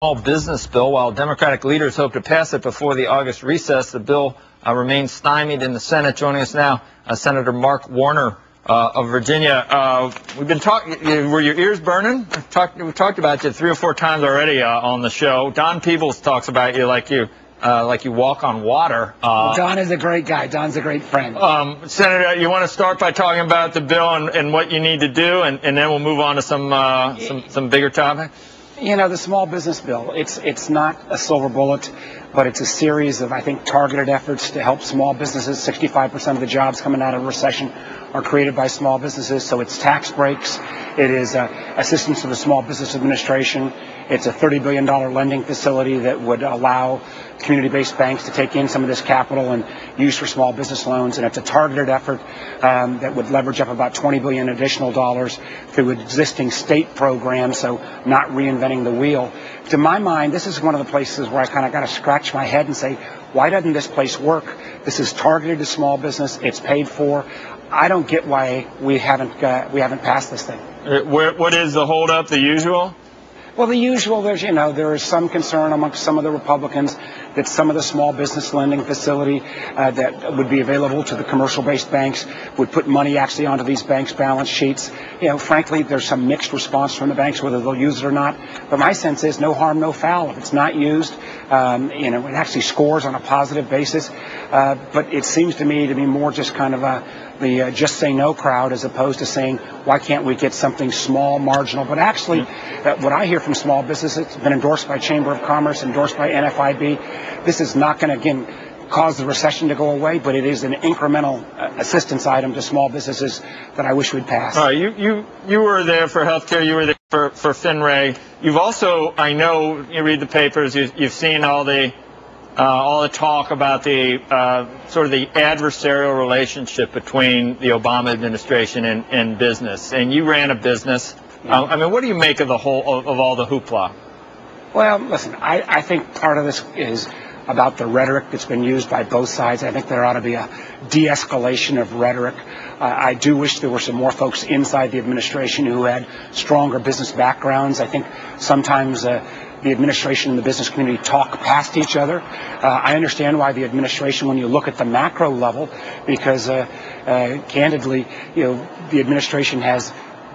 Small business bill. While Democratic leaders hope to pass it before the August recess, the bill remains stymied in the Senate. Joining us now, Senator Mark Warner of Virginia. We've been talking. Were your ears burning? We talked about you 3 or 4 times already on the show. Don Peebles talks about you like you walk on water. Don is a great guy. Don's a great friend. Senator, you want to start by talking about the bill and what you need to do, and then we'll move on to some bigger topics. You know, the small business bill, it's not a silver bullet, but it's a series of, I think, targeted efforts to help small businesses. 65% of the jobs coming out of a recession are created by small businesses. So it's tax breaks. It is assistance to the Small Business Administration. It's a $30 billion lending facility that would allow community-based banks to take in some of this capital and use for small business loans. And it's a targeted effort that would leverage up about $20 billion additional dollars through existing state programs, so not reinventing the wheel. To my mind, this is one of the places where I kind of got to scratch my head and say, why doesn't this place work? This is targeted to small business. It's paid for. I don't get why we haven't passed this thing. What is the holdup? The usual? Well, the usual, there is some concern amongst some of the Republicans that some of the small business lending facility that would be available to the commercial-based banks would put money actually onto these banks' balance sheets. Frankly, there's some mixed response from the banks whether they'll use it or not. But my sense is no harm, no foul. If it's not used, it actually scores on a positive basis. But it seems to me to be more just kind of the just say no crowd, as opposed to saying, why can't we get something small, marginal? But actually, what I hear from small business, it's been endorsed by Chamber of Commerce, endorsed by NFIB. This is not going to, again, cause the recession to go away, but it is an incremental assistance item to small businesses that I wish we'd pass. All right, you were there for healthcare. You were there for FinReg. You've also, I know, you read the papers. You've seen all the talk about the sort of the adversarial relationship between the Obama administration and business. And you ran a business. I mean, what do you make of the whole of all the hoopla? Well, listen, I think part of this is about the rhetoric that's been used by both sides. I think there ought to be a de-escalation of rhetoric. I do wish there were some more folks inside the administration who had stronger business backgrounds. I think sometimes the administration and the business community talk past each other. I understand why the administration, when you look at the macro level, because candidly, the administration has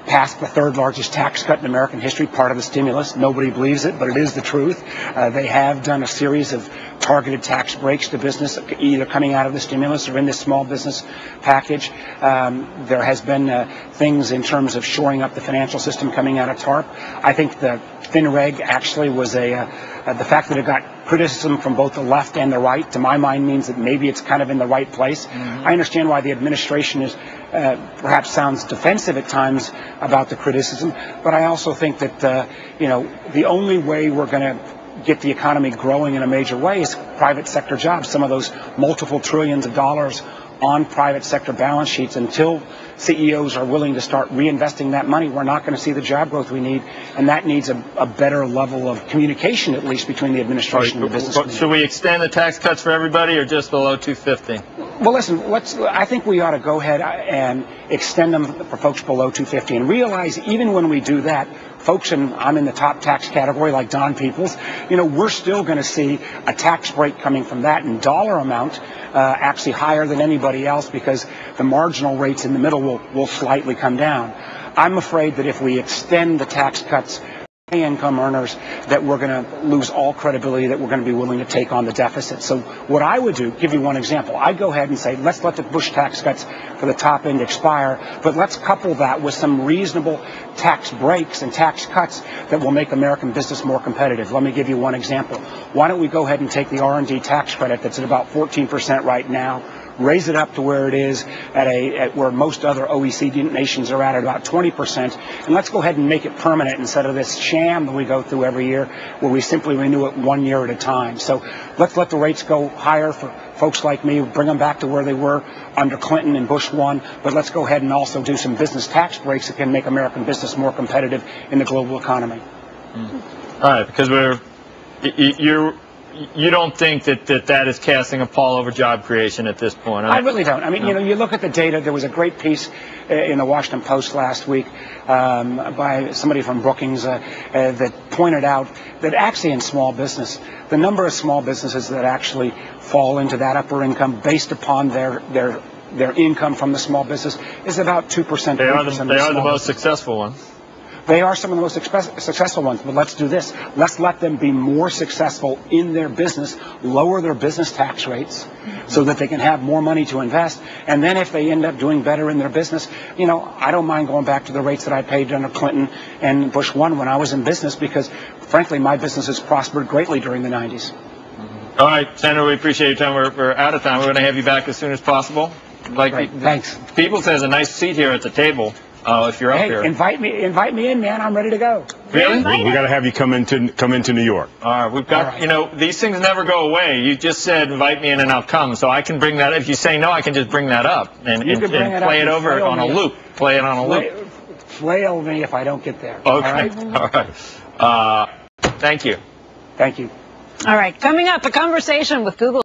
passed the 3rd largest tax cut in American history, part of the stimulus. Nobody believes it, but it is the truth. They have done a series of targeted tax breaks to business, either coming out of the stimulus or in this small business package. There has been things in terms of shoring up the financial system coming out of TARP. I think the FinReg actually was the fact that it got criticism from both the left and the right, to my mind, means that maybe it's kind of in the right place. I understand why the administration is perhaps sounds defensive at times about the criticism, but I also think that the only way we're going to get the economy growing in a major way is private sector jobs. Some of those multiple trillions of dollars on private sector balance sheets. Until CEOs are willing to start reinvesting that money, we're not going to see the job growth we need, and that needs a better level of communication, at least between the administration and the business community. Should we extend the tax cuts for everybody, or just below 250? Well, listen, I think we ought to go ahead and extend them for folks below 250, and realize even when we do that, folks, and I'm in the top tax category like Don Peebles, we're still going to see a tax break coming from that in dollar amount, actually higher than anybody else, because the marginal rates in the middle will slightly come down. I'm afraid that if we extend the tax cuts to income earners, that we're going to lose all credibility, that we're going to be willing to take on the deficit. So what I would do, give you one example, I'd go ahead and say, let's let the Bush tax cuts for the top end expire, but let's couple that with some reasonable tax breaks and tax cuts that will make American business more competitive. Let me give you one example. Why don't we go ahead and take the R&D tax credit that's at about 14% right now, raise it up to where it is at where most other OECD nations are at about 20%, and let's go ahead and make it permanent instead of this sham that we go through every year where we simply renew it 1 year at a time. So let's let the rates go higher for folks like me, bring them back to where they were under Clinton and Bush 1, but let's go ahead and also do some business tax breaks that can make American business more competitive in the global economy. All right, because you don't think that is casting a pall over job creation at this point? I really don't. I mean, you look at the data. There was a great piece in the Washington Post last week by somebody from Brookings that pointed out that actually in small business, the number of small businesses that actually fall into that upper income based upon their income from the small business is about 2%. They are the most successful ones. They are some of the most successful ones, but let's do this. Let's let them be more successful in their business, lower their business tax rates so that they can have more money to invest. And then if they end up doing better in their business, I don't mind going back to the rates that I paid under Clinton and Bush 1 when I was in business because, frankly, my business has prospered greatly during the 90s. All right, Senator, we appreciate your time. We're out of time. We're going to have you back as soon as possible. Great. Thanks. Peoples has a nice seat here at the table. If you're up here, invite me in, man. I'm ready to go. Really? We got to have you come into New York. All right, we've got. These things never go away. You just said invite me in and I'll come, so I can bring that. If you say no, I can just bring that up and play it over on a loop. Play it on a loop. Flail me if I don't get there. Okay. All right. Thank you. Thank you. All right. Coming up, a conversation with Google.